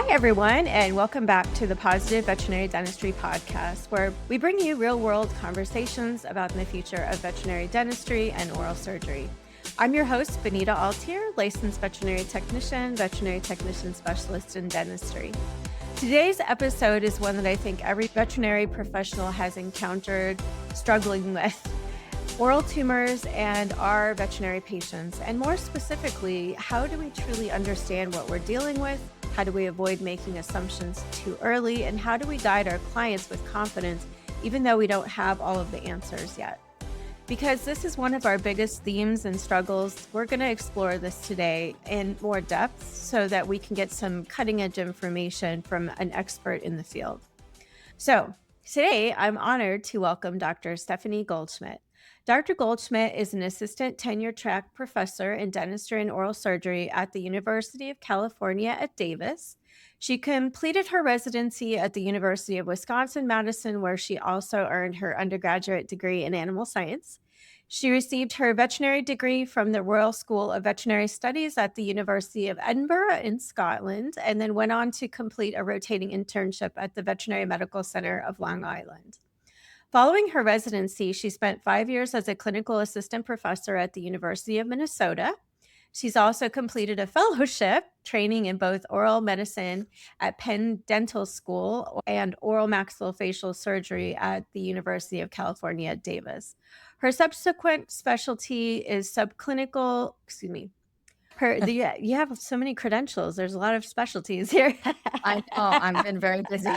everyone, and welcome back to the Positive Veterinary Dentistry podcast, where we bring you real-world conversations about the future of veterinary dentistry and oral surgery. I'm your host, Benita Altier, licensed veterinary technician specialist in dentistry. Today's episode is one that I think every veterinary professional has encountered struggling with. Oral tumors and our veterinary patients, and more specifically, how do we truly understand what we're dealing with? How do we avoid making assumptions too early? And how do we guide our clients with confidence, even though we don't have all of the answers yet? Because this is one of our biggest themes and struggles, we're going to explore this today in more depth so that we can get some cutting edge information from an expert in the field. So today, I'm honored to welcome Dr. Stephanie Goldschmidt. Dr. Goldschmidt is an assistant tenure-track professor in dentistry and oral surgery at the University of California at Davis. She completed her residency at the University of Wisconsin-Madison, where she also earned her undergraduate degree in animal science. She received her veterinary degree from the Royal School of Veterinary Studies at the University of Edinburgh in Scotland, and then went on to complete a rotating internship at the Veterinary Medical Center of Long Island. Following her residency, she spent 5 years as a clinical assistant professor at the University of Minnesota. She's also completed a fellowship training in both oral medicine at Penn Dental School and oral maxillofacial surgery at the University of California at Davis. Her subsequent specialty is subclinical, you have so many credentials. There's a lot of specialties here. I know. I've been very busy.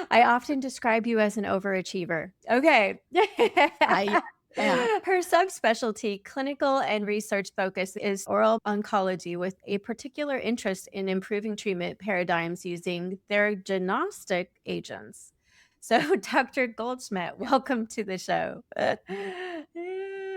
I often describe you as an overachiever. Okay. Yeah. Her subspecialty, clinical and research focus, is oral oncology with a particular interest in improving treatment paradigms using theranostic agents. So, Dr. Goldschmidt, welcome to the show.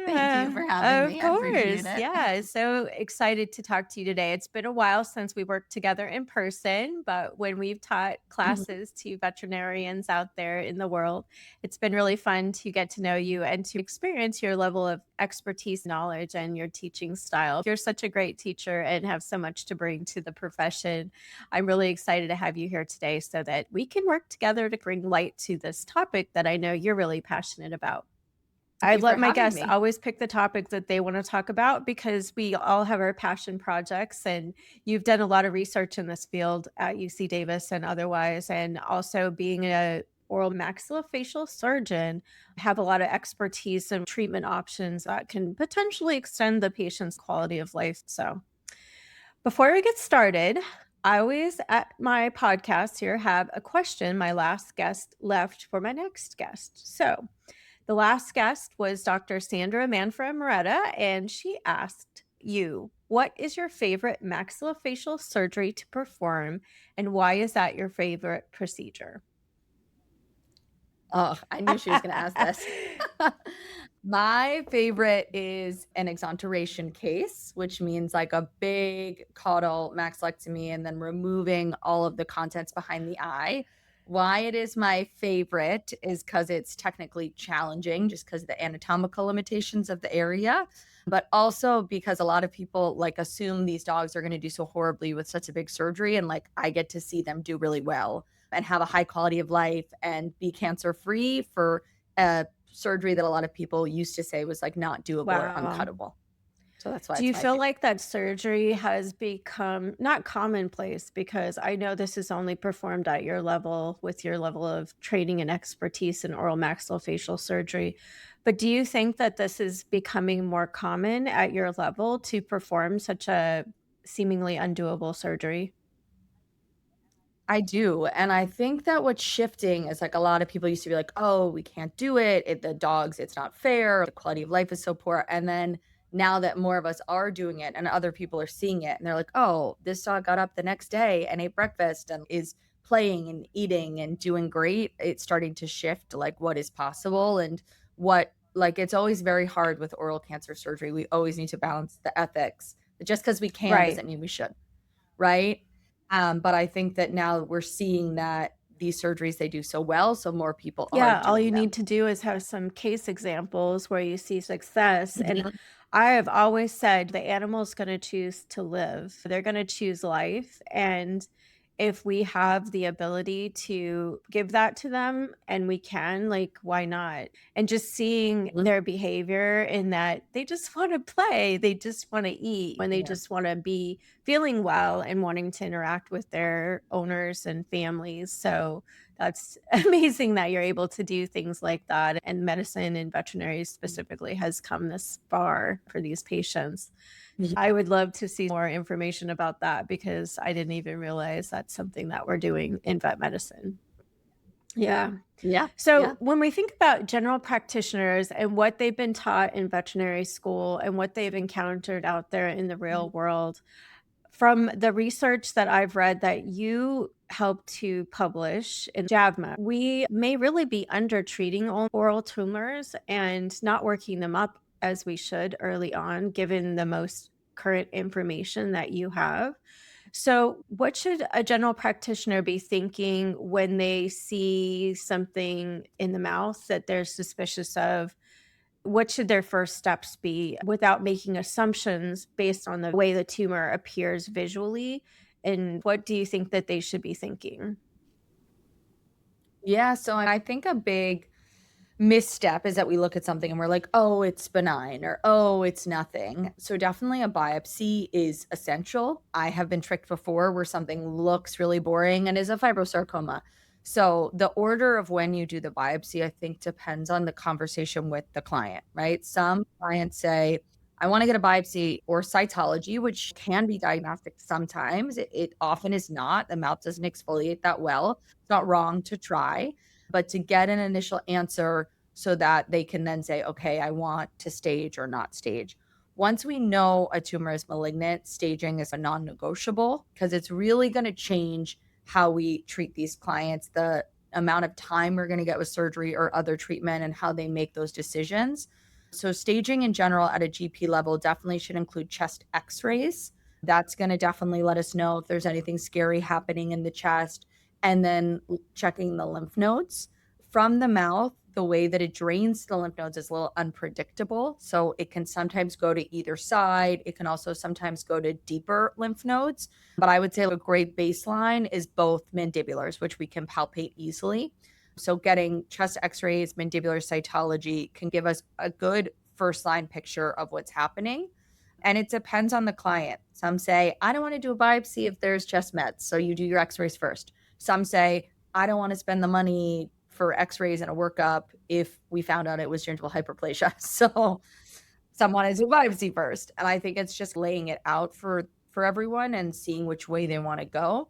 Thank you for having me. Of I appreciate course. it. Yeah. So excited to talk to you today. It's been a while since we worked together in person, but when we've taught classes to veterinarians out there in the world, it's been really fun to get to know you and to experience your level of expertise, knowledge, and your teaching style. You're such a great teacher and have so much to bring to the profession. I'm really excited to have you here today so that we can work together to bring light to this topic that I know you're really passionate about. I let my guests always pick the topic that they want to talk about because we all have our passion projects, and you've done a lot of research in this field at UC Davis and otherwise, and also being a oral maxillofacial surgeon, have a lot of expertise and treatment options that can potentially extend the patient's quality of life. So before we get started, I always at my podcast here have a question my last guest left for my next guest. So the last guest was Dr. Sandra Manfra-Moretta, and she asked you, what is your favorite maxillofacial surgery to perform, and why is that your favorite procedure? Oh, I knew she was going to ask this. My favorite is an exonteration case, which means like a big caudal maxillectomy and then removing all of the contents behind the eye. Why it is my favorite is because it's technically challenging just because of the anatomical limitations of the area, but also because a lot of people like assume these dogs are going to do so horribly with such a big surgery, and like I get to see them do really well and have a high quality of life and be cancer free for a surgery that a lot of people used to say was like not doable or uncuttable. So that's why. Do you feel like that surgery has become not commonplace? Because I know this is only performed at your level with your level of training and expertise in oral maxillofacial surgery. But do you think that this is becoming more common at your level to perform such a seemingly undoable surgery? I do. And I think that what's shifting is like a lot of people used to be like, oh, we can't do it. The dogs, it's not fair. The quality of life is so poor. And then now that more of us are doing it and other people are seeing it and they're like, oh, this dog got up the next day and ate breakfast and is playing and eating and doing great. It's starting to shift like what is possible and what, like, it's always very hard with oral cancer surgery. We always need to balance the ethics. Just because we can doesn't mean we should. Right. But I think that now we're seeing that these surgeries, they do so well, so more people are doing all you them. need to do is have some case examples where you see success. And I have always said the animal's going to choose to live. They're going to choose life. And if we have the ability to give that to them and we can, like, why not? And just seeing Mhm. their behavior in that they just want to play, they just want to eat, when they Yeah. just want to be feeling well and wanting to interact with their owners and families. So that's amazing that you're able to do things like that. And medicine and veterinary specifically has come this far for these patients. Yeah. I would love to see more information about that because I didn't even realize that's something that we're doing in vet medicine. Yeah. Yeah. So Yeah. when we think about general practitioners and what they've been taught in veterinary school and what they've encountered out there in the real world, from the research that I've read that you helped to publish in JAVMA, we may really be under treating oral tumors and not working them up as we should early on, given the most current information that you have. So, what should a general practitioner be thinking when they see something in the mouth that they're suspicious of? What should their first steps be without making assumptions based on the way the tumor appears visually? And what do you think that they should be thinking? Yeah. So I think a big misstep is that we look at something and we're like, oh, it's benign or oh, it's nothing. So definitely a biopsy is essential. I have been tricked before where something looks really boring and is a fibrosarcoma. So the order of when you do the biopsy, I think depends on the conversation with the client, right? Some clients say, I want to get a biopsy or cytology, which can be diagnostic sometimes. It often is not. The mouth doesn't exfoliate that well. It's not wrong to try, but to get an initial answer so that they can then say, okay, I want to stage or not stage. Once we know a tumor is malignant, staging is a non negotiable because it's really going to change how we treat these clients, the amount of time we're going to get with surgery or other treatment, and how they make those decisions. So, staging in general at a GP level definitely should include chest x rays. That's going to definitely let us know if there's anything scary happening in the chest, and then checking the lymph nodes from the mouth. The way that it drains the lymph nodes is a little unpredictable. So it can sometimes go to either side. It can also sometimes go to deeper lymph nodes. But I would say a great baseline is both mandibulars, which we can palpate easily. So getting chest x-rays, mandibular cytology can give us a good first line picture of what's happening. And it depends on the client. Some say, I don't want to do a biopsy if there's chest meds. So you do your x-rays first. Some say, I don't want to spend the money for x-rays and a workup if we found out it was gingival hyperplasia. So some want to do a biopsy first. And I think it's just laying it out for everyone and seeing which way they want to go.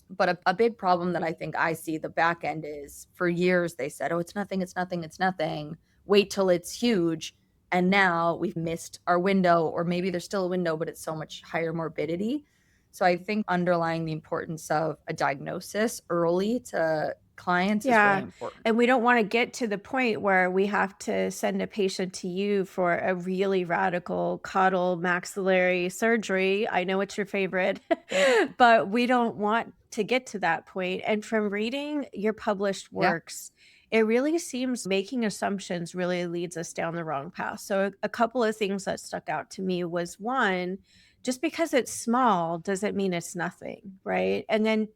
But a big problem that I think I see the back end is for years they said, oh, it's nothing, it's nothing, it's nothing. Wait till it's huge. And now we've missed our window, or maybe there's still a window, but it's so much higher morbidity. So I think underlying the importance of a diagnosis early to clients is really Yeah. important. And we don't want to get to the point where we have to send a patient to you for a really radical caudal maxillary surgery. I know it's your favorite, but we don't want to get to that point. And from reading your published Yeah. works, it really seems making assumptions really leads us down the wrong path. So a couple of things that stuck out to me was, one, just because it's small doesn't mean it's nothing, right? And then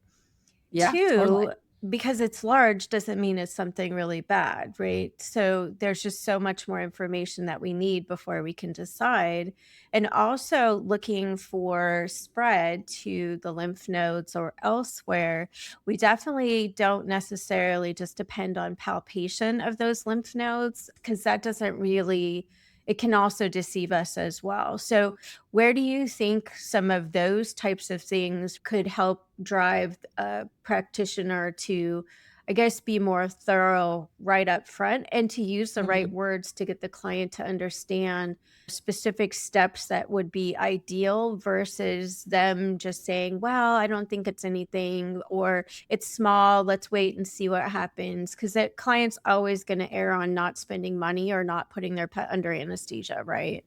Yeah, totally. two, because it's large doesn't mean it's something really bad, right? So there's just so much more information that we need before we can decide. And also looking for spread to the lymph nodes or elsewhere. We definitely don't necessarily just depend on palpation of those lymph nodes because that doesn't really, it can also deceive us as well. So where do you think some of those types of things could help drive a practitioner to, I guess, be more thorough right up front and to use the right Mhm. words to get the client to understand specific steps that would be ideal versus them just saying, well, I don't think it's anything, or it's small, let's wait and see what happens. Because that client's always going to err on not spending money or not putting their pet under anesthesia, right?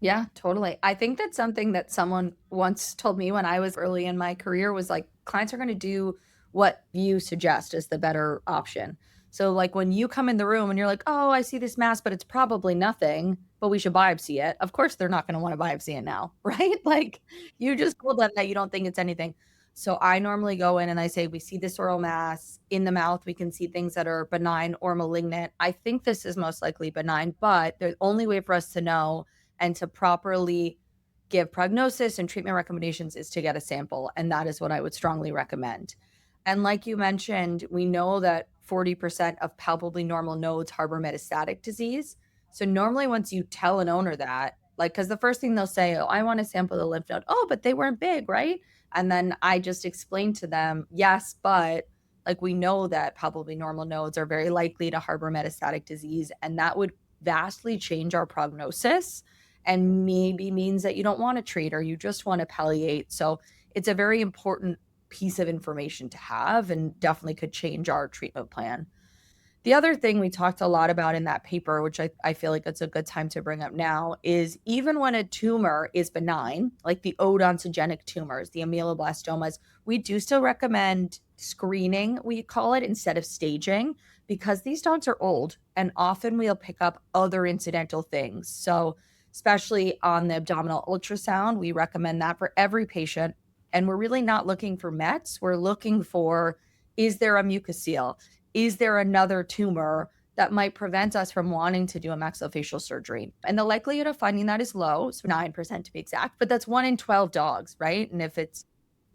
Yeah, totally. I think that's something that someone once told me when I was early in my career was like, clients are going to do what you suggest is the better option. So, like, when you come in the room and you're like, oh, I see this mass, but it's probably nothing, but we should biopsy it. Of course, they're not going to want to biopsy it now, right? Like, you just told them that you don't think it's anything. So I normally go in and I say, we see this oral mass in the mouth. We can see things that are benign or malignant. I think this is most likely benign, but the only way for us to know and to properly give prognosis and treatment recommendations is to get a sample. And that is what I would strongly recommend. And like you mentioned, we know that 40% of palpably normal nodes harbor metastatic disease. So normally once you tell an owner that, like, because the first thing they'll say, oh, I want to sample the lymph node. Oh, but they weren't big, right? And then I just explained to them, yes, but like we know that palpably normal nodes are very likely to harbor metastatic disease. And that would vastly change our prognosis and maybe means that you don't want to treat or you just want to palliate. So it's a very important piece of information to have and definitely could change our treatment plan. The other thing we talked a lot about in that paper, which I feel like it's a good time to bring up now, is even when a tumor is benign, like the odontogenic tumors, the ameloblastomas, we do still recommend screening, we call it, instead of staging, because these dogs are old and often we'll pick up other incidental things. So especially on the abdominal ultrasound, we recommend that for every patient. And we're really not looking for Mets. We're looking for, is there a mucocele? Is there another tumor that might prevent us from wanting to do a maxillofacial surgery? And the likelihood of finding that is low, so 9% to be exact, but that's 1 in 12 dogs, right? And if it's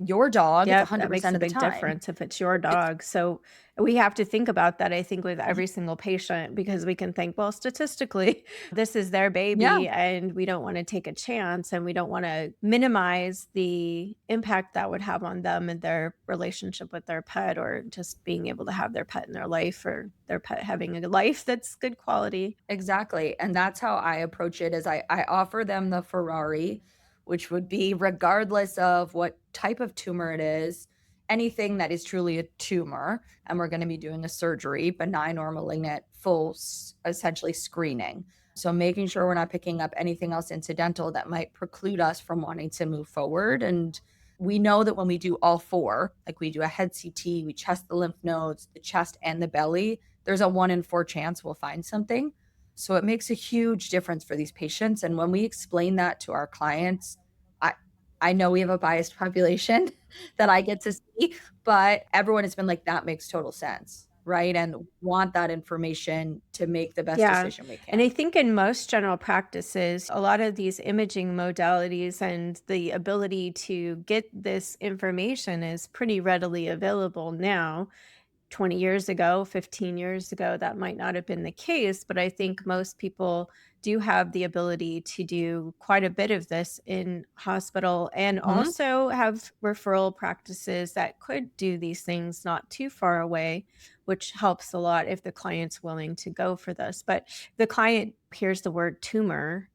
your dog, it's 100% that makes a of the big time. difference if it's your dog. So we have to think about that, I think, with every single patient, because we can think, well, statistically, this is their baby, Yeah. and we don't want to take a chance, and we don't want to minimize the impact that would have on them and their relationship with their pet, or just being able to have their pet in their life, or their pet having a life that's good quality. Exactly. And that's how I approach it, is I offer them the Ferrari, which would be, regardless of what type of tumor it is, anything that is truly a tumor, and we're going to be doing a surgery, benign or malignant, full essentially screening. So making sure we're not picking up anything else incidental that might preclude us from wanting to move forward. And we know that when we do all four, like we do a head CT, we chest the lymph nodes, the chest and the belly, there's a 1 in 4 chance we'll find something. So it makes a huge difference for these patients. And when we explain that to our clients, I know we have a biased population that I get to see, but everyone has been like, that makes total sense, right? And want that information to make the best decision we And I can. think in most general practices, a lot of these imaging modalities and the ability to get this information is pretty readily available now. 20 years ago, 15 years ago, that might not have been the case, but I think most people do have the ability to do quite a bit of this in hospital, and also have referral practices that could do these things not too far away, which helps a lot if the client's willing to go for this. But the client hears the word tumor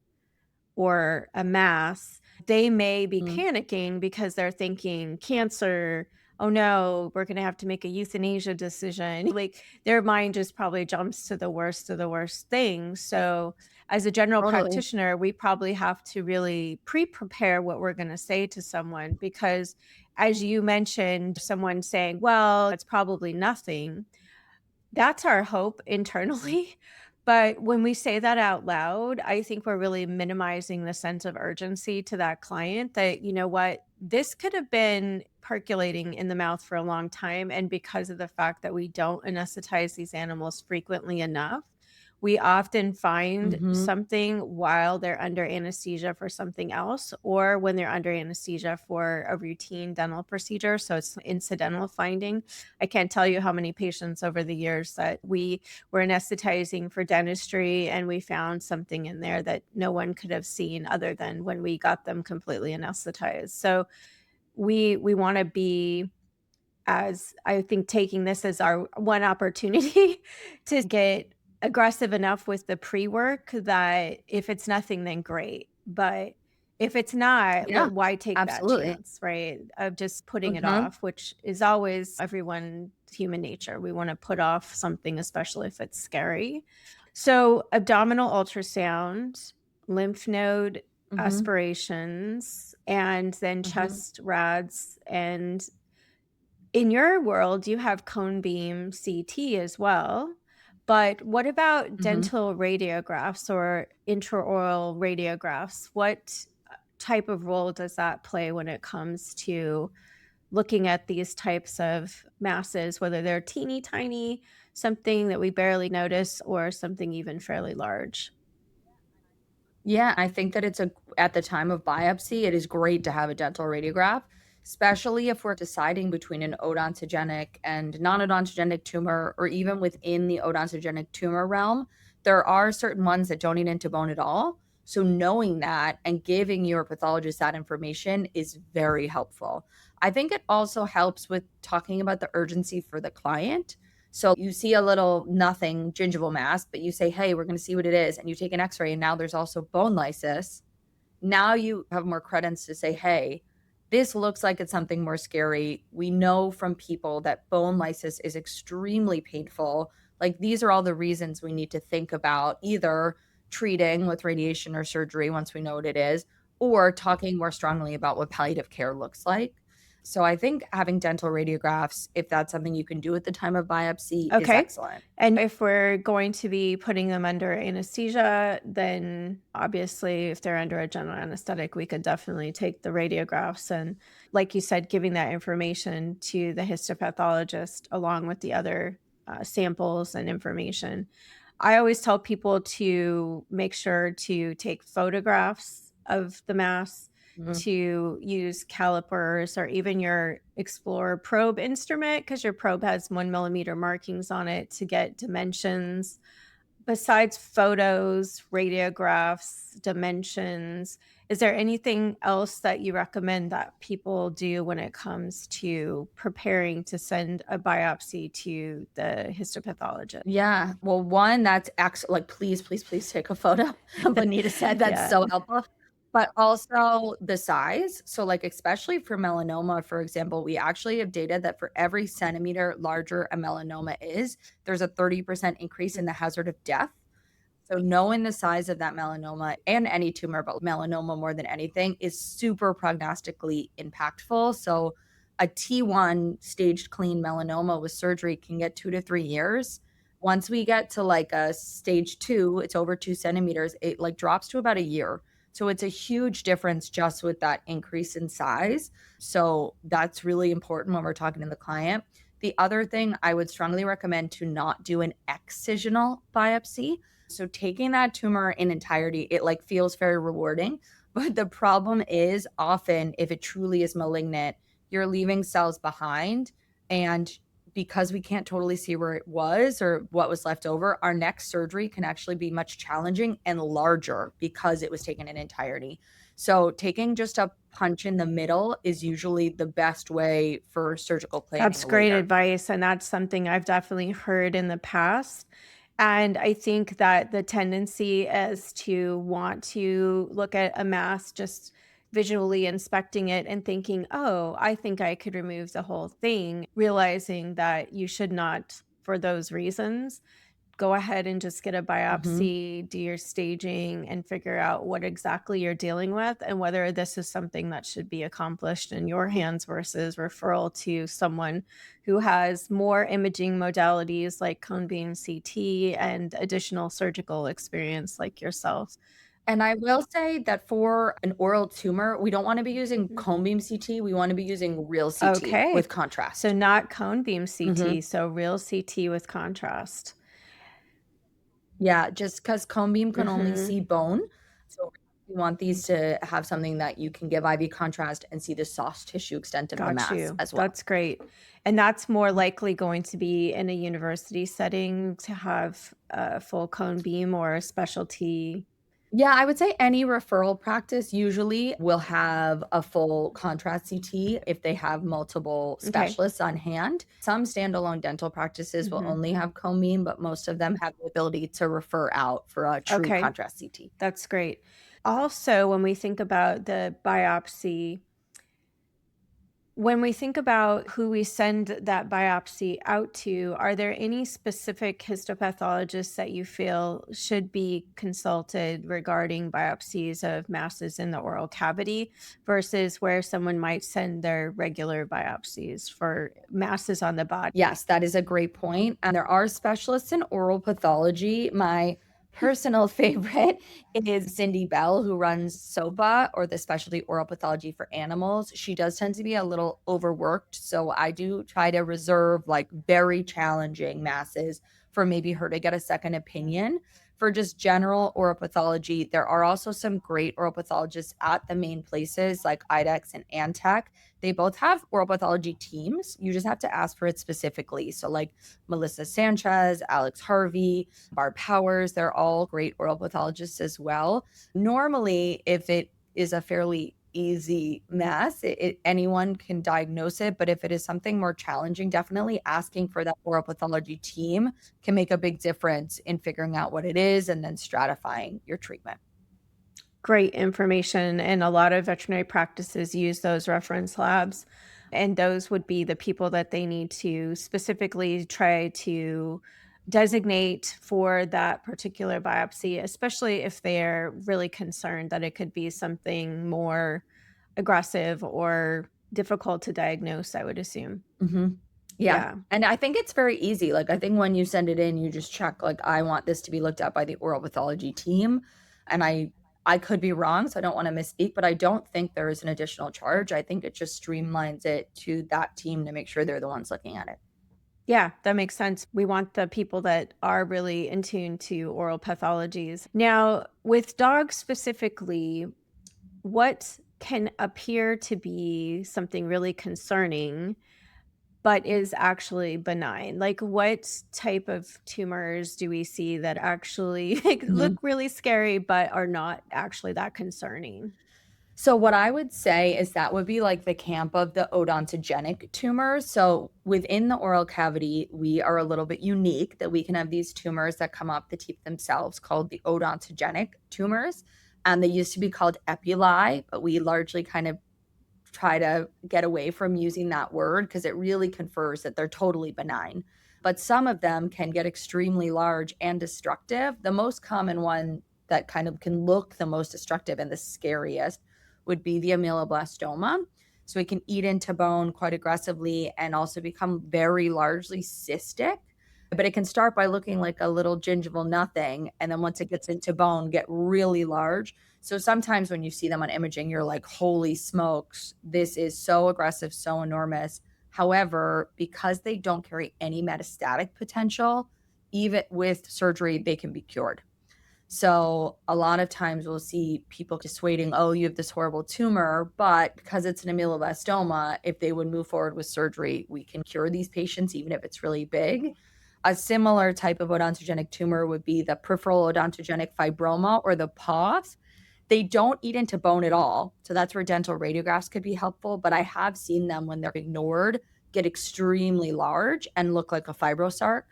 or a mass, they may be panicking because they're thinking cancer. Oh no, we're going to have to make a euthanasia decision. Like, their mind just probably jumps to the worst of the worst things. So as a general Totally. practitioner, we probably have to really pre-prepare what we're going to say to someone, because as you mentioned, someone saying, well, it's probably nothing. That's our hope internally. But when we say that out loud, I think we're really minimizing the sense of urgency to that client that, you know what, this could have been percolating in the mouth for a long time. And because of the fact that we don't anesthetize these animals frequently enough, we often find something while they're under anesthesia for something else, or when they're under anesthesia for a routine dental procedure. So it's incidental finding. I can't tell you how many patients over the years that we were anesthetizing for dentistry, and we found something in there that no one could have seen other than when we got them completely anesthetized. So we want to be, as I think, taking this as our one opportunity to get aggressive enough with the pre-work that if it's nothing, then great. But if it's not, Yeah, why take that absolutely. chance, right? Of just putting it off, which is always everyone's human nature. We want to put off something, especially if it's scary. So abdominal ultrasound, lymph node aspirations, and then chest rads. And in your world, you have cone beam CT as well. But what about dental radiographs or intraoral radiographs? What type of role does that play when it comes to looking at these types of masses, whether they're teeny tiny, something that we barely notice, or something even fairly large? Yeah, I think that at the time of biopsy, it is great to have a dental radiograph, especially if we're deciding between an odontogenic and non-odontogenic tumor, or even within the odontogenic tumor realm. There are certain ones that don't eat into bone at all. So knowing that and giving your pathologist that information is very helpful. I think it also helps with talking about the urgency for the client. So you see a little nothing gingival mass, but you say, hey, we're going to see what it is. And you take an x-ray and now there's also bone lysis. Now you have more credence to say, hey, this looks like it's something more scary. We know from people that bone lysis is extremely painful. Like these are all the reasons we need to think about either treating with radiation or surgery once we know what it is, or talking more strongly about what palliative care looks like. So I think having dental radiographs, if that's something you can do at the time of biopsy, is Okay. excellent. And if we're going to be putting them under anesthesia, then obviously, if they're under a general anesthetic, we could definitely take the radiographs. And like you said, giving that information to the histopathologist along with the other samples and information. I always tell people to make sure to take photographs of the mass, Mhm. to use calipers or even your Explorer probe instrument, because your probe has 1 millimeter markings on it to get dimensions. Besides photos, radiographs, dimensions, is there anything else that you recommend that people do when it comes to preparing to send a biopsy to the histopathologist? Yeah. Well, one, that's like, please, please, please take a photo. Bonita said that's Yeah. so helpful. But also the size. So, like, especially for melanoma, for example, we actually have data that for every centimeter larger a melanoma is, there's a 30% increase in the hazard of death. So knowing the size of that melanoma and any tumor, but melanoma more than anything, is super prognostically impactful. So a T1 staged clean melanoma with surgery can get 2 to 3 years. Once we get to like a stage 2, it's over 2 centimeters, it like drops to about a year. So it's a huge difference just with that increase in size. So that's really important when we're talking to the client. The other thing I would strongly recommend to not do an excisional biopsy. So taking that tumor in entirety, it like feels very rewarding. But the problem is often if it truly is malignant, you're leaving cells behind. And because we can't totally see where it was or what was left over, our next surgery can actually be much challenging and larger because it was taken in entirety. So taking just a punch in the middle is usually the best way for surgical planning That's great later. advice, and that's something I've definitely heard in the past. And I think that the tendency is to want to look at a mass just visually inspecting it and thinking, "Oh, I think I could remove the whole thing," realizing that you should not for those reasons. Go ahead and just get a Mhm. biopsy, do your staging, and figure out what exactly you're dealing with and whether this is something that should be accomplished in your hands versus referral to someone who has more imaging modalities like cone beam CT and additional surgical experience like yourself. And I will say that for an oral tumor, we don't wanna be using Mhm. cone beam CT, we wanna be using real CT Okay. with So contrast. not cone beam Mhm. CT, so real CT with contrast. Yeah, just 'cause cone beam can only Mhm. see bone, so we want these to have something that you can give IV contrast and see the soft tissue extent of the Got mass you. as well. That's great. And that's more likely going to be in a university setting to have a full cone beam or a specialty. Yeah, I would say any referral practice usually will have a full contrast CT if they have multiple Okay. specialists on hand. Some standalone dental practices will Mhm. only have cone beam, but most of them have the ability to refer out for a true Okay. contrast CT. That's great. Also, when we think about the biopsy, when we think about who we send that biopsy out to, are there any specific histopathologists that you feel should be consulted regarding biopsies of masses in the oral cavity versus where someone might send their regular biopsies for masses on the body? Yes, that is a great point. And there are specialists in oral pathology. My Personal favorite is Cindy Bell, who runs SOPA, or the Specialty Oral Pathology for Animals. She does tend to be a little overworked, so I do try to reserve like very challenging masses for maybe her to get a second opinion. For just general oral pathology, there are also some great oral pathologists at the main places like IDEX and Antec. They both have oral pathology teams. You just have to ask for it specifically. So like Melissa Sanchez, Alex Harvey, Barb Powers, they're all great oral pathologists as well. Normally, if it is a fairly easy mass, anyone can diagnose it. But if it is something more challenging, definitely asking for that oral pathology team can make a big difference in figuring out what it is and then stratifying your treatment. Great information. And a lot of veterinary practices use those reference labs. And those would be the people that they need to specifically try to designate for that particular biopsy, especially if they're really concerned that it could be something more aggressive or difficult to diagnose, I would assume. Mm-hmm. Yeah. And I think it's very easy. Like, I think when you send it in, you just check, like, I want this to be looked at by the oral pathology team. And I could be wrong, so I don't want to misspeak, but I don't think there is an additional charge. I think it just streamlines it to that team to make sure they're the ones looking at it. Yeah, that makes sense. We want the people that are really in tune to oral pathologies. Now, with dogs specifically, what can appear to be something really concerning, but is actually benign? Like, what type of tumors do we see that actually look really scary, but are not actually that concerning? So what I would say is that would be like the camp of the odontogenic tumors. So within the oral cavity, we are a little bit unique that we can have these tumors that come up the teeth themselves called the odontogenic tumors. And they used to be called epuli, but we largely kind of try to get away from using that word because it really confers that they're totally benign. But some of them can get extremely large and destructive. The most common one that kind of can look the most destructive and the scariest would be the ameloblastoma. So it can eat into bone quite aggressively and also become very largely cystic. But it can start by looking like a little gingival nothing. And then once it gets into bone, get really large. So sometimes when you see them on imaging, you're like, holy smokes, this is so aggressive, so enormous. However, because they don't carry any metastatic potential, even with surgery, they can be cured. So a lot of times we'll see people dissuading, oh, you have this horrible tumor, but because it's an ameloblastoma, if they would move forward with surgery, we can cure these patients even if it's really big. A similar type of odontogenic tumor would be the peripheral odontogenic fibroma, or the POF. They don't eat into bone at all. So that's where dental radiographs could be helpful. But I have seen them, when they're ignored, get extremely large and look like a fibrosarc.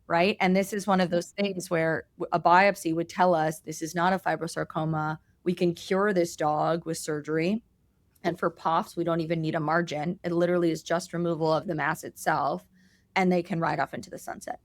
Right. And this is one of those things where a biopsy would tell us this is not a fibrosarcoma. We can cure this dog with surgery. And for POFs, we don't even need a margin. It literally is just removal of the mass itself, and they can ride off into the sunset.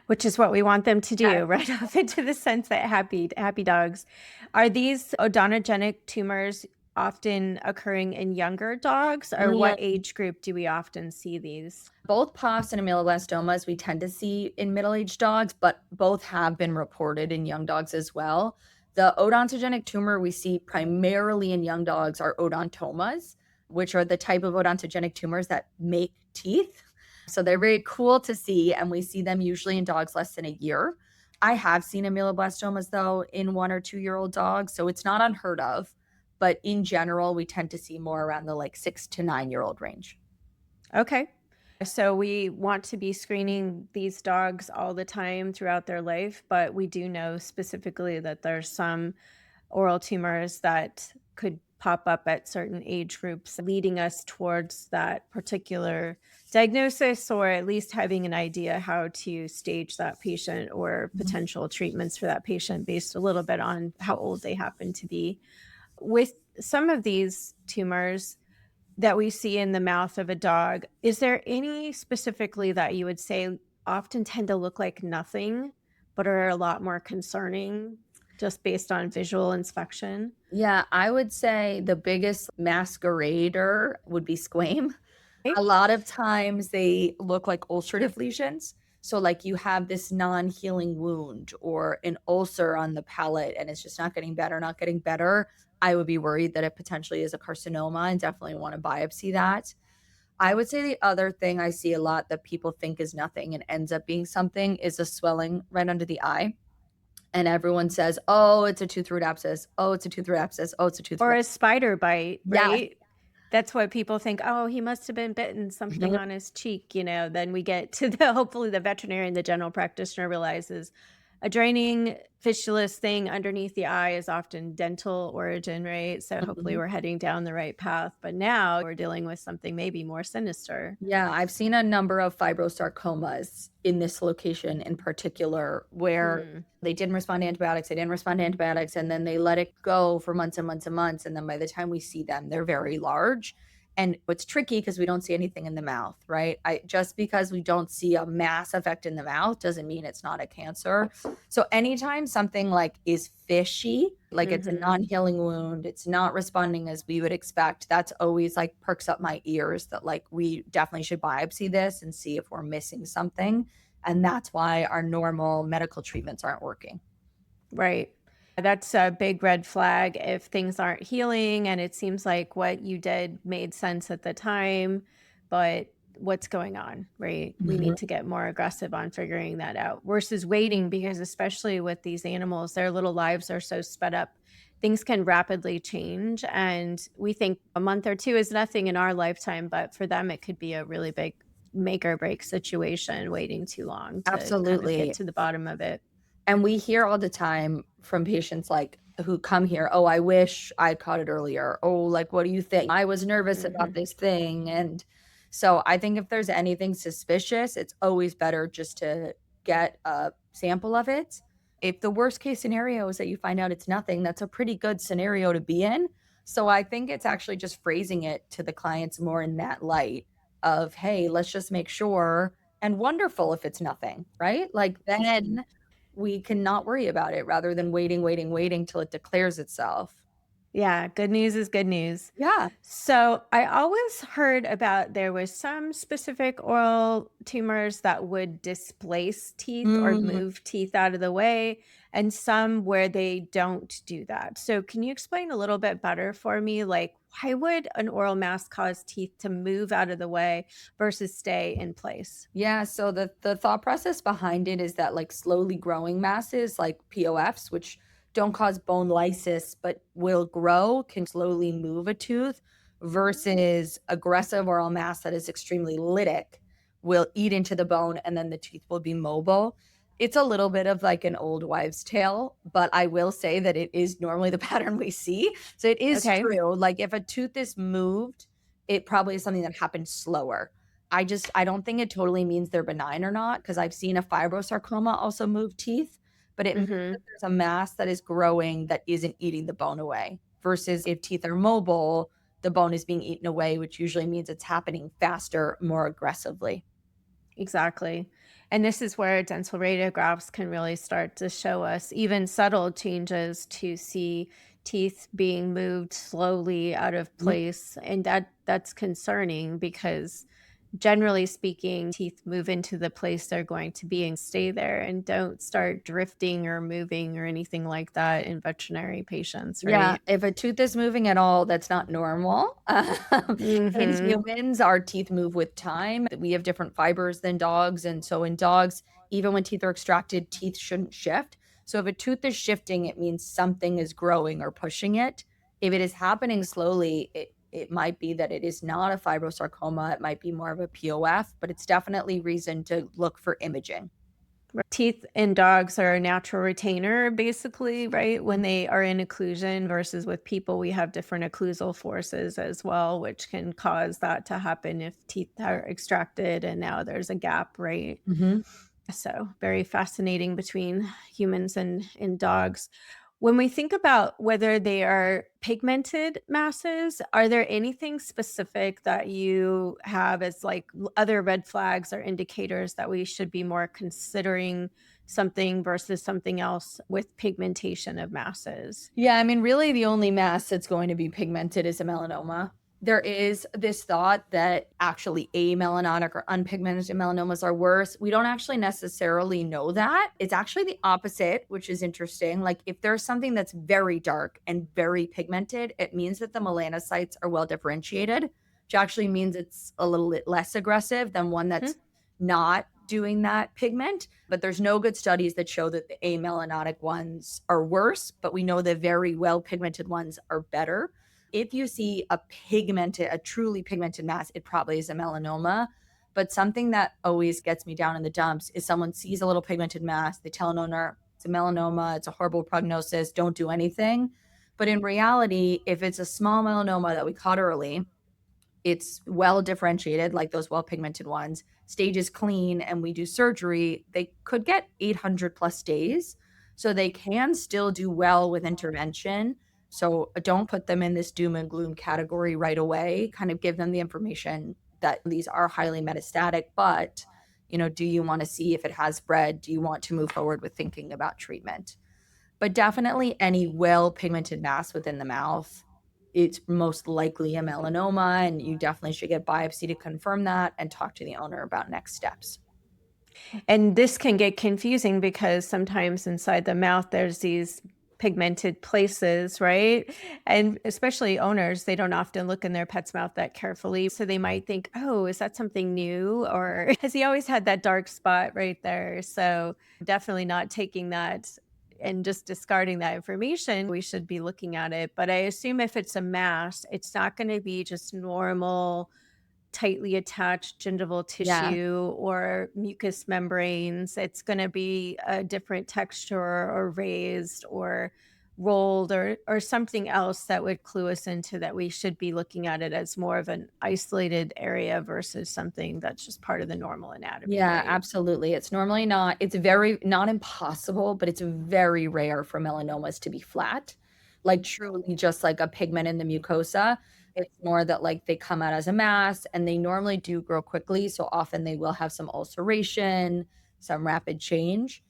Which is what we want them to do, right off into the sunset. Happy dogs. Are these odontogenic tumors often occurring in younger dogs, or what age group do we often see these? Both POFs and ameloblastomas we tend to see in middle-aged dogs, but both have been reported in young dogs as well. The odontogenic tumor we see primarily in young dogs are odontomas, which are the type of odontogenic tumors that make teeth. So they're very cool to see, and we see them usually in dogs less than a year. I have seen ameloblastomas, though, in 1 or 2-year-old dogs, so it's not unheard of. But in general, we tend to see more around the 6 to 9-year-old range. Okay. So we want to be screening these dogs all the time throughout their life, but we do know specifically that there's some oral tumors that could pop up at certain age groups, leading us towards that particular diagnosis, or at least having an idea how to stage that patient or potential treatments for that patient based a little bit on how old they happen to be. With some of these tumors that we see in the mouth of a dog, is there any specifically that you would say often tend to look like nothing, but are a lot more concerning just based on visual inspection? Yeah, I would say the biggest masquerader would be squame. A lot of times they look like ulcerative lesions. So like you have this non-healing wound or an ulcer on the palate and it's just not getting better, not getting better. I would be worried that it potentially is a carcinoma and definitely want to biopsy that. I would say the other thing I see a lot that people think is nothing and ends up being something is a swelling right under the eye. And everyone says, "Oh, it's a tooth root abscess. Oh, it's a tooth root abscess. Oh, it's a tooth Or root." a spider bite, Yes. right? That's what people think, "Oh, he must have been bitten something Mhm. on his cheek," then we get to the hopefully the veterinarian, the general practitioner realizes a draining fistulous thing underneath the eye is often dental origin, right? So hopefully Mhm. we're heading down the right path, but now we're dealing with something maybe more sinister. Yeah, I've seen a number of fibrosarcomas in this location in particular where Hmm. they didn't respond to antibiotics, they didn't respond to antibiotics, and then they let it go for months and months and months. And then by the time we see them, they're very large. And it's tricky because we don't see anything in the mouth, right? Just because we don't see a mass effect in the mouth doesn't mean it's not a cancer. So anytime something like is fishy, like it's a Mhm. non-healing wound, it's not responding as we would expect, that's always like perks up my ears that like we definitely should biopsy this and see if we're missing something. And that's why our normal medical treatments aren't working. Right. That's a big red flag if things aren't healing and it seems like what you did made sense at the time, but what's going on, right? We Mhm. need to get more aggressive on figuring that out versus waiting because, especially with these animals, their little lives are so sped up. Things can rapidly change. And we think a month or two is nothing in our lifetime, but for them, it could be a really big make or break situation waiting too long to kind of get Absolutely. to the bottom of it. And we hear all the time from patients like who come here, "Oh, I wish I caught it earlier." "Oh, like, what do you think? I was nervous about Mhm. this thing." And so I think if there's anything suspicious, it's always better just to get a sample of it. If the worst case scenario is that you find out it's nothing, that's a pretty good scenario to be in. So I think it's actually just phrasing it to the clients more in that light of, "Hey, let's just make sure," and wonderful if it's nothing, right? Like, then we can not worry about it rather than waiting, waiting, waiting till it declares itself. Yeah, good news is good news. Yeah. So I always heard about there was some specific oral tumors that would displace teeth or Mm. move teeth out of the way, and some where they don't do that. So can you explain a little bit better for me? Like, why would an oral mass cause teeth to move out of the way versus stay in place? Yeah, so the thought process behind it is that like slowly growing masses like POFs, which don't cause bone lysis but will grow, can slowly move a tooth versus aggressive oral mass that is extremely lytic will eat into the bone and then the teeth will be mobile. It's a little bit of like an old wives' tale, but I will say that it is normally the pattern we see. So it is Okay. true. Like if a tooth is moved, it probably is something that happens slower. I don't think it totally means they're benign or not because 'cause I've seen a fibrosarcoma also move teeth, but it means that Mhm. there's a mass that is growing that isn't eating the bone away, versus if teeth are mobile, the bone is being eaten away, which usually means it's happening faster, more aggressively. Exactly. And this is where dental radiographs can really start to show us even subtle changes to see teeth being moved slowly out of Mhm. place. And that's concerning because generally speaking, teeth move into the place they're going to be and stay there and don't start drifting or moving or anything like that in veterinary patients, Yeah, right? if a tooth is moving at all, that's not normal. In Mhm. humans, our teeth move with time. We have different fibers than dogs, and so in dogs, even when teeth are extracted, teeth shouldn't shift. So if a tooth is shifting, it means something is growing or pushing it. If it is happening slowly, it might be that it is not a fibrosarcoma, it might be more of a POF, but it's definitely reason to look for imaging. Teeth in dogs are a natural retainer, basically, right? When they are in occlusion versus with people, we have different occlusal forces as well, which can cause that to happen if teeth are extracted and now there's a gap, right? Mhm. So, very fascinating between humans and dogs. When we think about whether they are pigmented masses, are there anything specific that you have as like other red flags or indicators that we should be more considering something versus something else with pigmentation of masses? Yeah, I mean, really the only mass that's going to be pigmented is a melanoma. There is this thought that actually amelanotic or unpigmented melanomas are worse. We don't actually necessarily know that. It's actually the opposite, which is interesting. Like if there's something that's very dark and very pigmented, it means that the melanocytes are well differentiated, which actually means it's a little bit less aggressive than one that's not doing that pigment. But there's no good studies that show that the amelanotic ones are worse, but we know the very well pigmented ones are better. If you see a truly pigmented mass, it probably is a melanoma. But something that always gets me down in the dumps is someone sees a little pigmented mass, they tell an owner it's a melanoma, it's a horrible prognosis, don't do anything. But in reality, if it's a small melanoma that we caught early, it's well differentiated, like those well pigmented ones, stage is clean, and we do surgery, they could get 800 plus days. So they can still do well with intervention. So don't put them in this doom and gloom category right away. Kind of give them the information that these are highly metastatic, but do you want to see if it has spread? Do you want to move forward with thinking about treatment? But definitely any well pigmented mass within the mouth, it's most likely a melanoma, and you definitely should get biopsy to confirm that and talk to the owner about next steps. And this can get confusing because sometimes inside the mouth, there's these pigmented places, right? And especially owners, they don't often look in their pet's mouth that carefully. So they might think, oh, is that something new? Or has he always had that dark spot right there? So definitely not taking that and just discarding that information. We should be looking at it. But I assume if it's a mass, it's not going to be just normal tightly attached gingival Yeah. tissue or mucous membranes. It's going to be a different texture or raised or rolled or something else that would clue us into that we should be looking at it as more of an isolated area versus something that's just part of the normal anatomy, Yeah, right? absolutely. It's normally not, it's very not impossible, but it's very rare for melanomas to be flat, like truly just like a pigment in the mucosa. It's more that like they come out as a mass and they normally do grow quickly. So often they will have some ulceration, some rapid change.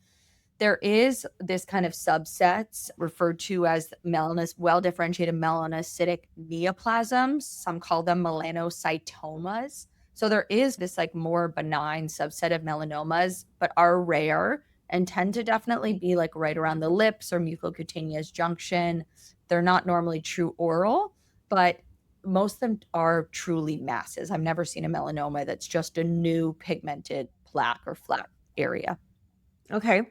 There is this kind of subsets referred to as well differentiated melanocytic neoplasms. Some call them melanocytomas. So there is this like more benign subset of melanomas, but are rare and tend to definitely be like right around the lips or mucocutaneous junction. They're not normally true oral, but most of them are truly masses. I've never seen a melanoma that's just a new pigmented plaque or flat area. Okay.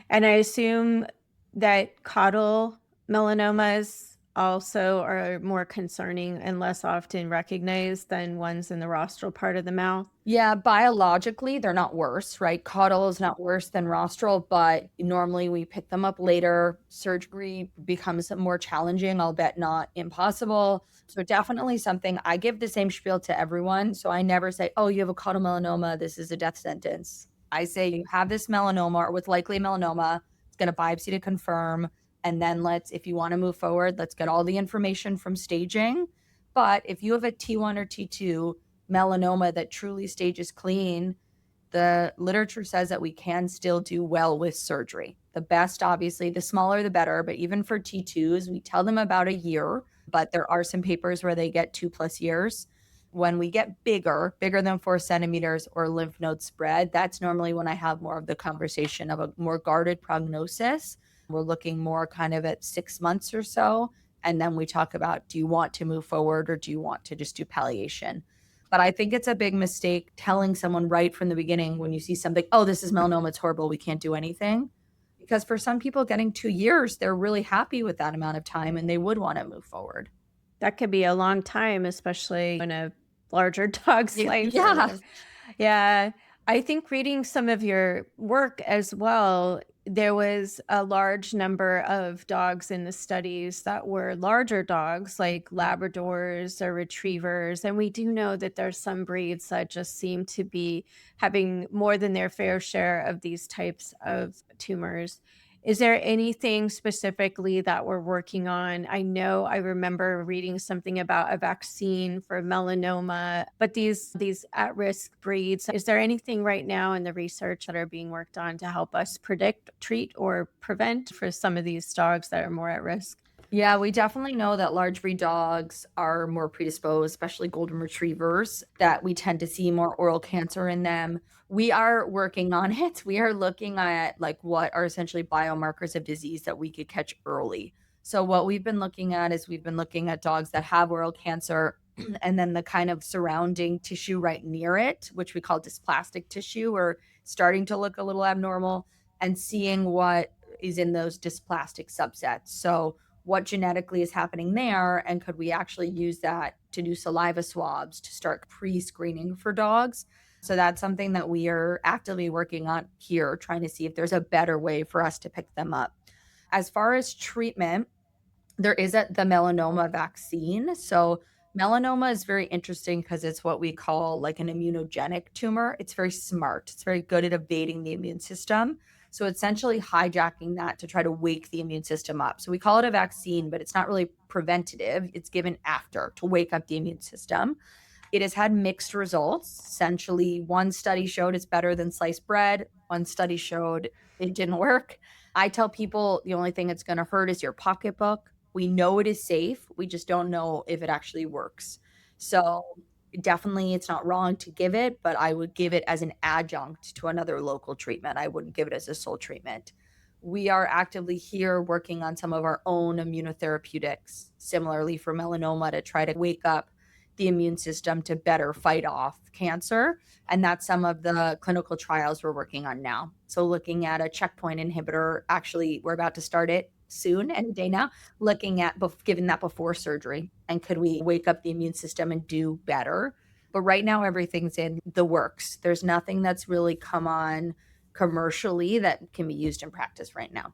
And I assume that caudal melanomas also are more concerning and less often recognized than ones in the rostral part of the mouth. Yeah, biologically, they're not worse, right? Caudal is not worse than rostral, but normally we pick them up later. Surgery becomes more challenging, albeit not impossible. So definitely something I give the same spiel to everyone. So I never say, oh, you have a caudal melanoma, this is a death sentence. I say you have this melanoma or with likely melanoma, it's going to biopsy to confirm. And then if you want to move forward, let's get all the information from staging. But if you have a T1 or T2, melanoma that truly stages clean, the literature says that we can still do well with surgery. The best, obviously, the smaller the better, but even for T2s, we tell them about a year, but there are some papers where they get 2+ years. When we get bigger than 4 centimeters or lymph node spread, that's normally when I have more of the conversation of a more guarded prognosis. We're looking more kind of at 6 months or so. And then we talk about, do you want to move forward or do you want to just do palliation? But I think it's a big mistake telling someone right from the beginning when you see something, oh, this is melanoma, it's horrible, we can't do anything. Because for some people, getting 2 years, they're really happy with that amount of time and they would want to move forward. That could be a long time, especially in a larger dog's life. Yeah. Yeah. I think reading some of your work as well, there was a large number of dogs in the studies that were larger dogs like Labradors or Retrievers. And we do know that there's some breeds that just seem to be having more than their fair share of these types of tumors. Is there anything specifically that we're working on? I know I remember reading something about a vaccine for melanoma, but these at-risk breeds, is there anything right now in the research that are being worked on to help us predict, treat, or prevent for some of these dogs that are more at risk? Yeah, we definitely know that large breed dogs are more predisposed, especially golden retrievers, that we tend to see more oral cancer in them. We are working on it. We are looking at like what are essentially biomarkers of disease that we could catch early. So what we've been looking at is we've been looking at dogs that have oral cancer and then the kind of surrounding tissue right near it, which we call dysplastic tissue, or starting to look a little abnormal, and seeing what is in those dysplastic subsets. So what genetically is happening there, and could we actually use that to do saliva swabs to start pre-screening for dogs. So that's something that we are actively working on here, trying to see if there's a better way for us to pick them up. As far as treatment, there is the melanoma vaccine. So melanoma is very interesting because it's what we call like an immunogenic tumor. It's very smart. It's very good at evading the immune system. So essentially hijacking that to try to wake the immune system up. So we call it a vaccine, but it's not really preventative. It's given after to wake up the immune system. It has had mixed results. Essentially, one study showed it's better than sliced bread. One study showed it didn't work. I tell people the only thing it's going to hurt is your pocketbook. We know it is safe. We just don't know if it actually works. So definitely it's not wrong to give it, but I would give it as an adjunct to another local treatment. I wouldn't give it as a sole treatment. We are actively here working on some of our own immunotherapeutics, similarly for melanoma, to try to wake up the immune system to better fight off cancer. And that's some of the clinical trials we're working on now. So looking at a checkpoint inhibitor, actually, we're about to start it soon, any day now, looking at giving that before surgery. And could we wake up the immune system and do better? But right now, everything's in the works. There's nothing that's really come on commercially that can be used in practice right now.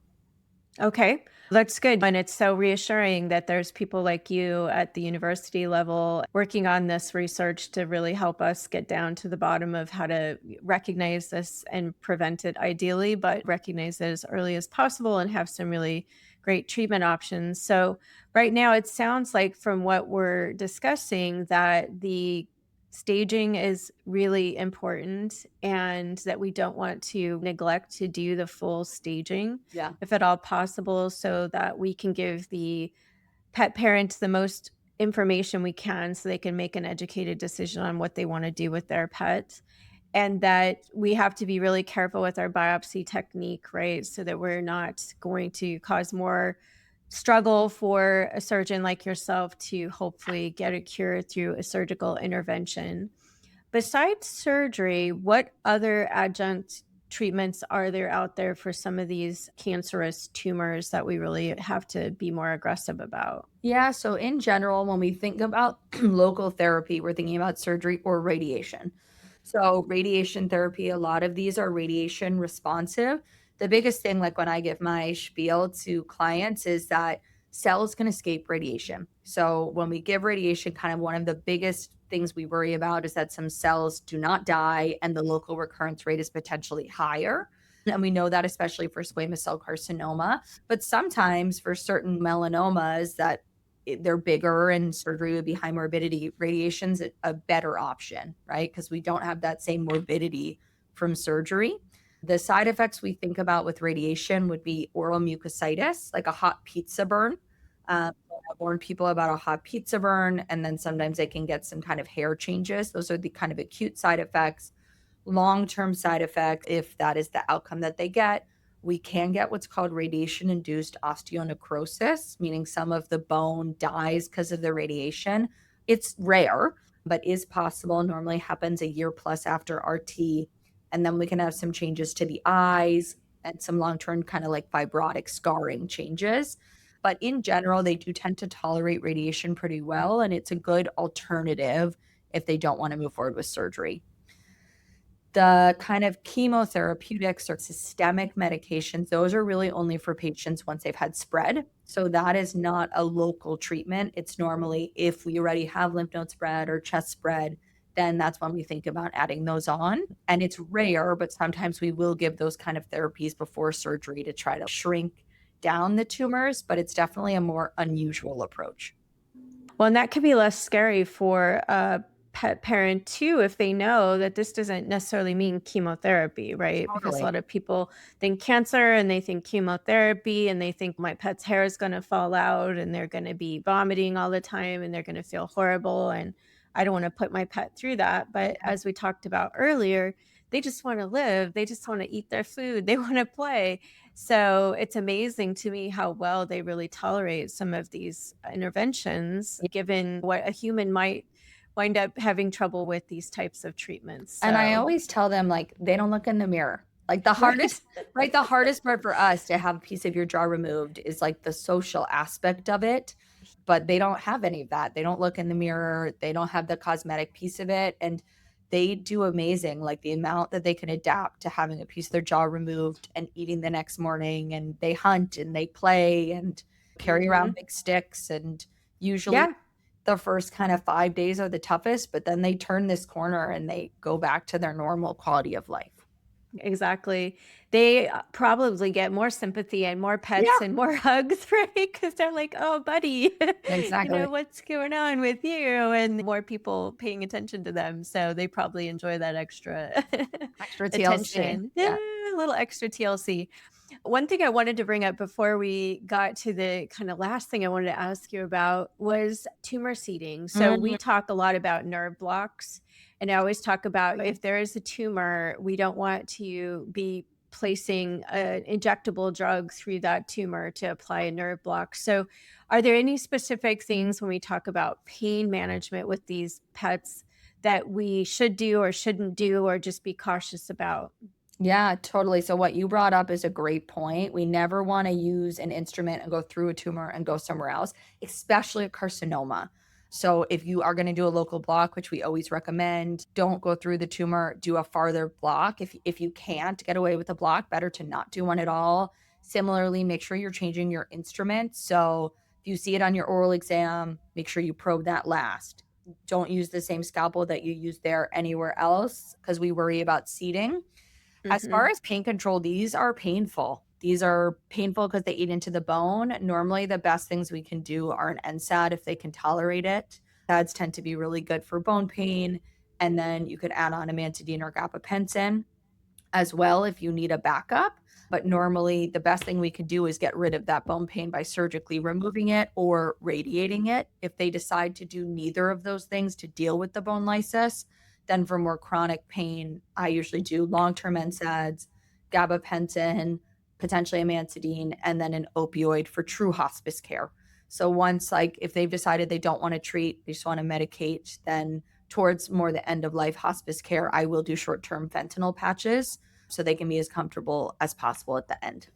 Okay, that's good. And it's so reassuring that there's people like you at the university level working on this research to really help us get down to the bottom of how to recognize this and prevent it ideally, but recognize it as early as possible and have some really great treatment options. So, right now, it sounds like from what we're discussing that the staging is really important and that we don't want to neglect to do the full staging Yeah. if at all possible, so that we can give the pet parents the most information we can so they can make an educated decision on what they want to do with their pet. And that we have to be really careful with our biopsy technique, right? So that we're not going to cause more struggle for a surgeon like yourself to hopefully get a cure through a surgical intervention. Besides surgery, what other adjunct treatments are there out there for some of these cancerous tumors that we really have to be more aggressive about? Yeah, so in general, when we think about local therapy, we're thinking about surgery or radiation. So, radiation therapy, a lot of these are radiation responsive. The biggest thing, like when I give my spiel to clients, is that cells can escape radiation. So, when we give radiation, kind of one of the biggest things we worry about is that some cells do not die and the local recurrence rate is potentially higher. And we know that especially for squamous cell carcinoma. But sometimes for certain melanomas that they're bigger and surgery would be high morbidity, radiation's a better option, right? Because we don't have that same morbidity from surgery. The side effects we think about with radiation would be oral mucositis, like a hot pizza burn. I've warned people about a hot pizza burn, and then sometimes they can get some kind of hair changes. Those are the kind of acute side effects. Long-term side effects, if that is the outcome that they get, we can get what's called radiation-induced osteonecrosis, meaning some of the bone dies because of the radiation. It's rare, but is possible. Normally happens a year plus after RT. And then we can have some changes to the eyes and some long-term kind of like fibrotic scarring changes. But in general, they do tend to tolerate radiation pretty well, and it's a good alternative if they don't want to move forward with surgery. The kind of chemotherapeutics or systemic medications, those are really only for patients once they've had spread. So that is not a local treatment. It's normally if we already have lymph node spread or chest spread, then that's when we think about adding those on. And it's rare, but sometimes we will give those kind of therapies before surgery to try to shrink down the tumors, but it's definitely a more unusual approach. Well, and that could be less scary for a pet parent too if they know that this doesn't necessarily mean chemotherapy, right? Because a Totally. lot of people think cancer and they think chemotherapy and they think my pet's hair is going to fall out and they're going to be vomiting all the time and they're going to feel horrible. And I don't want to put my pet through that. But Yeah. as we talked about earlier, they just want to live. They just want to eat their food. They want to play. So it's amazing to me how well they really tolerate some of these interventions, given what a human might wind up having trouble with these types of treatments. And I So, always tell them, like, they don't look in the mirror. Like, the right. hardest right, the hardest part for us to have a piece of your jaw removed is, like, the social aspect of it, but they don't have any of that. They don't look in the mirror, they don't have the cosmetic piece of it, and they do amazing, like, the amount that they can adapt to having a piece of their jaw removed and eating the next morning, and they hunt, and they play, and carry Mhm. around big sticks, and usually Yeah, the first kind of 5 days are the toughest, but then they turn this corner and they go back to their normal quality of life. exactly. They probably get more sympathy and more Yeah, pets and more hugs, right? Because they're like, oh, buddy, exactly. what's going on with you? And more people paying attention to them. So they probably enjoy that extra Extra TLC. attention. Yeah, Yeah. a little extra TLC. One thing I wanted to bring up before we got to the kind of last thing I wanted to ask you about was tumor seeding. So we Mhm. talk a lot about nerve blocks, and I always talk about if there is a tumor, we don't want to be placing an injectable drug through that tumor to apply a nerve block. So, are there any specific things when we talk about pain management with these pets that we should do or shouldn't do or just be cautious about? Yeah, totally. So what you brought up is a great point. We never want to use an instrument and go through a tumor and go somewhere else, especially a carcinoma. So if you are going to do a local block, which we always recommend, don't go through the tumor, do a farther block. If you can't get away with a block, better to not do one at all. Similarly, make sure you're changing your instrument. So if you see it on your oral exam, make sure you probe that last. Don't use the same scalpel that you use there anywhere else because we worry about seeding. As far Mhm. as pain control, these are painful. These are painful because they eat into the bone. Normally, the best things we can do are an NSAID if they can tolerate it. NSAIDs tend to be really good for bone pain. And then you could add on amantadine or gabapentin as well if you need a backup. But normally, the best thing we can do is get rid of that bone pain by surgically removing it or radiating it. If they decide to do neither of those things to deal with the bone lysis, then for more chronic pain, I usually do long-term NSAIDs, gabapentin, potentially amantadine, and then an opioid for true hospice care. So once, like, if they've decided they don't want to treat, they just want to medicate, then towards more the end of life hospice care, I will do short-term fentanyl patches so they can be as comfortable as possible at the end.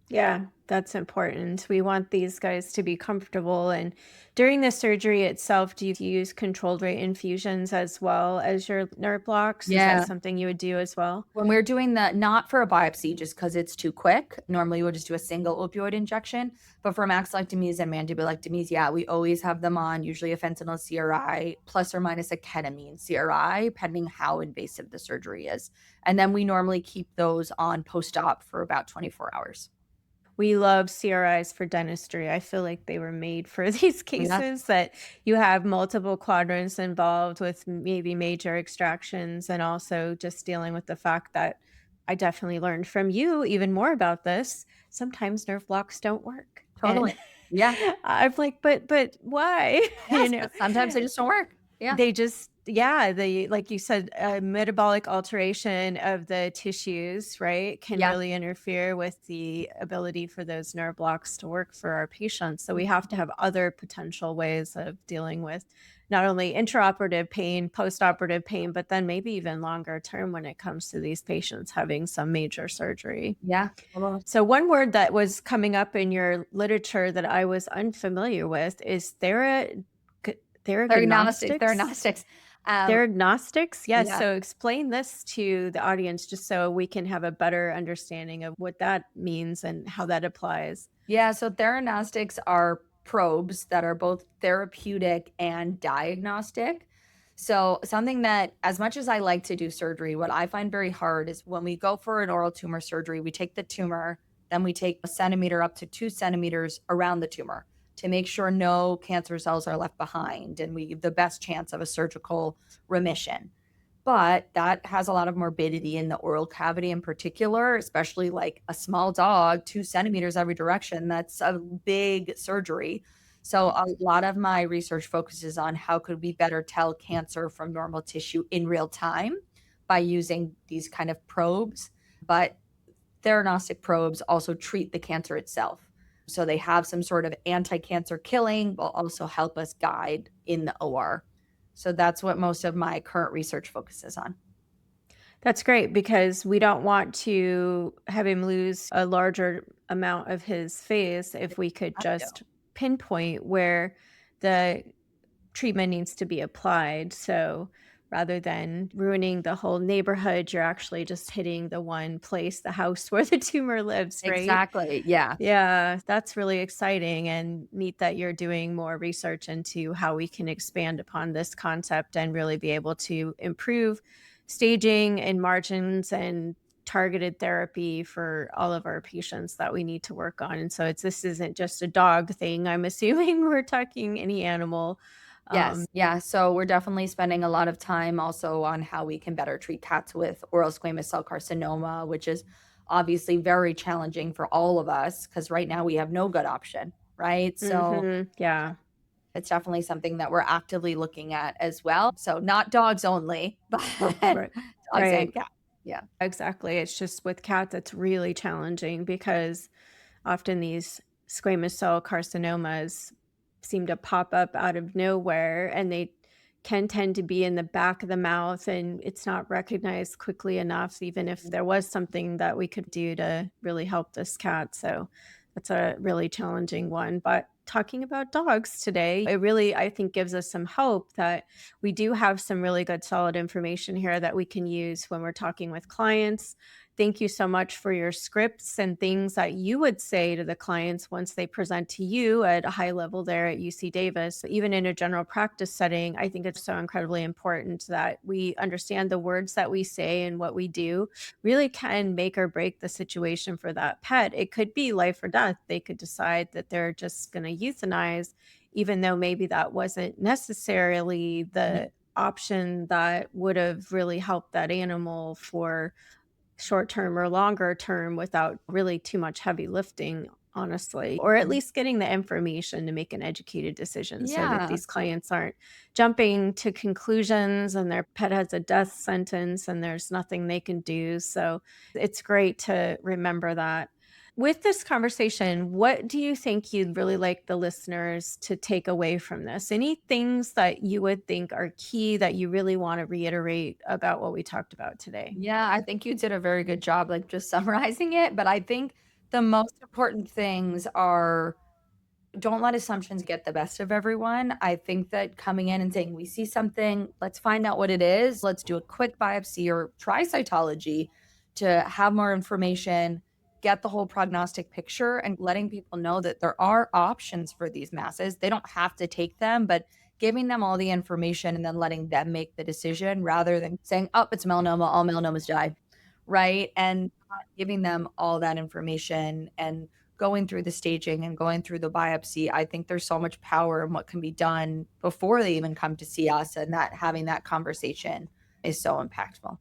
Yeah, that's important. We want these guys to be comfortable. And during the surgery itself, do you use controlled rate infusions as well as your nerve blocks? Is that Yeah. something you would do as well? When we're doing the not for a biopsy, just because it's too quick, normally we'll just do a single opioid injection. But for maxillectomies and mandibulectomies, yeah, we always have them on, usually a fentanyl CRI plus or minus a ketamine CRI, pending how invasive the surgery is. And then we normally keep those on post-op for about 24 hours. We love CRIs for dentistry. I feel like they were made for these Yeah. cases that you have multiple quadrants involved with maybe major extractions and also just dealing with the fact that I definitely learned from you even more about this. Sometimes nerve blocks don't work. And Totally. Yeah. I'm like, but why? Yes, but sometimes they just don't work. Yeah. They just yeah, they like you said, metabolic alteration of the tissues, right, can Yeah. really interfere with the ability for those nerve blocks to work for our patients. So we have to have other potential ways of dealing with not only intraoperative pain, postoperative pain, but then maybe even longer term when it comes to these patients having some major surgery. Yeah. Totally. So one word that was coming up in your literature that I was unfamiliar with is Theragnostics, theragnostics? theragnostics. Um, Theragnostics? Yes. yeah. So explain this to the audience just so we can have a better understanding of what that means and how that applies. Yeah, so theranostics are probes that are both therapeutic and diagnostic. So, something that, as much as I like to do surgery, what I find very hard is when we go for an oral tumor surgery, we take the tumor, then we take a centimeter up to 2 centimeters around the tumor. to make sure no cancer cells are left behind and we give the best chance of a surgical remission. But that has a lot of morbidity in the oral cavity in particular, especially like a small dog, 2 centimeters every direction. That's a big surgery. So a lot of my research focuses on how could we better tell cancer from normal tissue in real time by using these kind of probes. But theranostic probes also treat the cancer itself. So they have some sort of anti-cancer killing, but also help us guide in the OR. So that's what most of my current research focuses on. That's great because we don't want to have him lose a larger amount of his face if we could just pinpoint where the treatment needs to be applied. So rather than ruining the whole neighborhood, you're actually just hitting the one place, the house where the tumor lives, right? Exactly. Yeah. Yeah, that's really exciting and neat that you're doing more research into how we can expand upon this concept and really be able to improve staging and margins and targeted therapy for all of our patients that we need to work on. And so this isn't just a dog thing. I'm assuming we're talking any animal. Yes. Yeah. So we're definitely spending a lot of time also on how we can better treat cats with oral squamous cell carcinoma, which is obviously very challenging for all of us because right now we have no good option, right? So Yeah. it's definitely something that we're actively looking at as well. So not dogs only, but Right. dogs Right. and cats. Yeah. Exactly. It's just with cats, it's really challenging because often these squamous cell carcinomas seem to pop up out of nowhere and they can tend to be in the back of the mouth and it's not recognized quickly enough, even if there was something that we could do to really help this cat. So that's a really challenging one. But talking about dogs today, it really, I think, gives us some hope that we do have some really good, solid information here that we can use when we're talking with clients. Thank you so much for your scripts and things that you would say to the clients once they present to you at a high level there at UC Davis. Even in a general practice setting, I think it's so incredibly important that we understand the words that we say and what we do really can make or break the situation for that pet. It could be life or death. They could decide that they're just going to euthanize, even though maybe that wasn't necessarily the option that would have really helped that animal for short term or longer term without really too much heavy lifting, honestly, or at least getting the information to make an educated decision so that Yeah. these clients aren't jumping to conclusions and their pet has a death sentence and there's nothing they can do. So it's great to remember that. With this conversation, what do you think you'd really like the listeners to take away from this? Any things that you would think are key that you really want to reiterate about what we talked about today? Yeah, I think you did a very good job, like just summarizing it. But I think the most important things are don't let assumptions get the best of everyone. I think that coming in and saying, we see something, let's find out what it is. Let's do a quick biopsy or try cytology to have more information, get the whole prognostic picture, and letting people know that there are options for these masses. They don't have to take them, but giving them all the information and then letting them make the decision rather than saying, oh, it's melanoma, all melanomas die, right? And not giving them all that information and going through the staging and going through the biopsy. I think there's so much power in what can be done before they even come to see us, and that having that conversation is so impactful.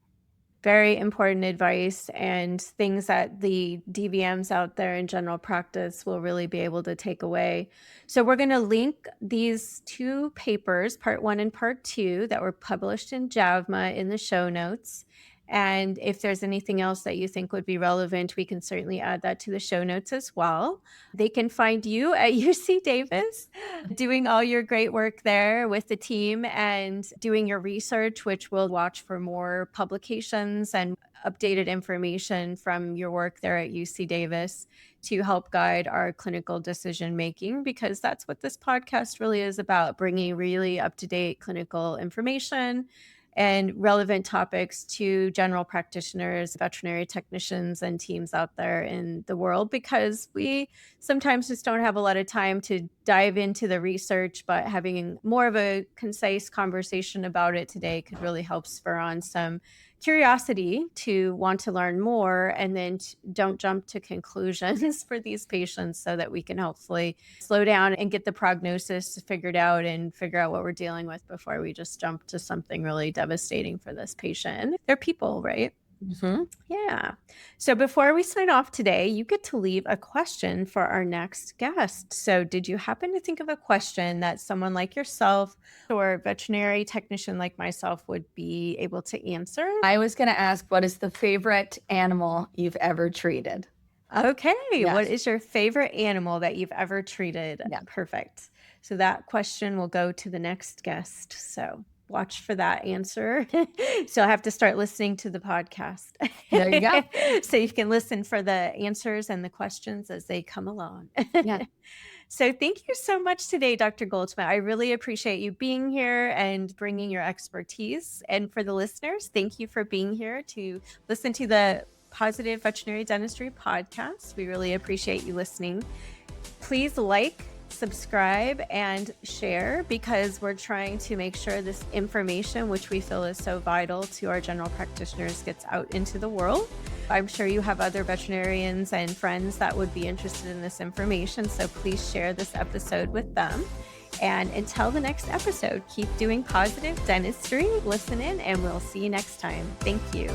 Very important advice and things that the DVMs out there in general practice will really be able to take away. So we're going to link these two papers, part 1 and part 2, that were published in JAVMA in the show notes. And if there's anything else that you think would be relevant, we can certainly add that to the show notes as well. They can find you at UC Davis doing all your great work there with the team and doing your research, which we'll watch for more publications and updated information from your work there at UC Davis to help guide our clinical decision making, because that's what this podcast really is about, bringing really up-to-date clinical information and relevant topics to general practitioners, veterinary technicians, and teams out there in the world, because we sometimes just don't have a lot of time to dive into the research, but having more of a concise conversation about it today could really help spur on some curiosity to want to learn more, and then don't jump to conclusions for these patients so that we can hopefully slow down and get the prognosis figured out and figure out what we're dealing with before we just jump to something really devastating for this patient. And they're people, right? Mm-hmm. Yeah. So before we sign off today, you get to leave a question for our next guest. So did you happen to think of a question that someone like yourself or a veterinary technician like myself would be able to answer? I was going to ask, what is the favorite animal you've ever treated? Okay. Yes. What is your favorite animal that you've ever treated? Yeah. Perfect. So that question will go to the next guest. So watch for that answer. So I'll have to start listening to the podcast. There you go. So you can listen for the answers and the questions as they come along. Yeah. So thank you so much today, Dr. Goldschmidt. I really appreciate you being here and bringing your expertise. And for the listeners, thank you for being here to listen to the Positive Veterinary Dentistry podcast. We really appreciate you listening. Please like, subscribe, and share, because we're trying to make sure this information, which we feel is so vital to our general practitioners, gets out into the world. I'm sure you have other veterinarians and friends that would be interested in this information, so please share this episode with them. And until the next episode, keep doing positive dentistry, listen in, and we'll see you next time. Thank you.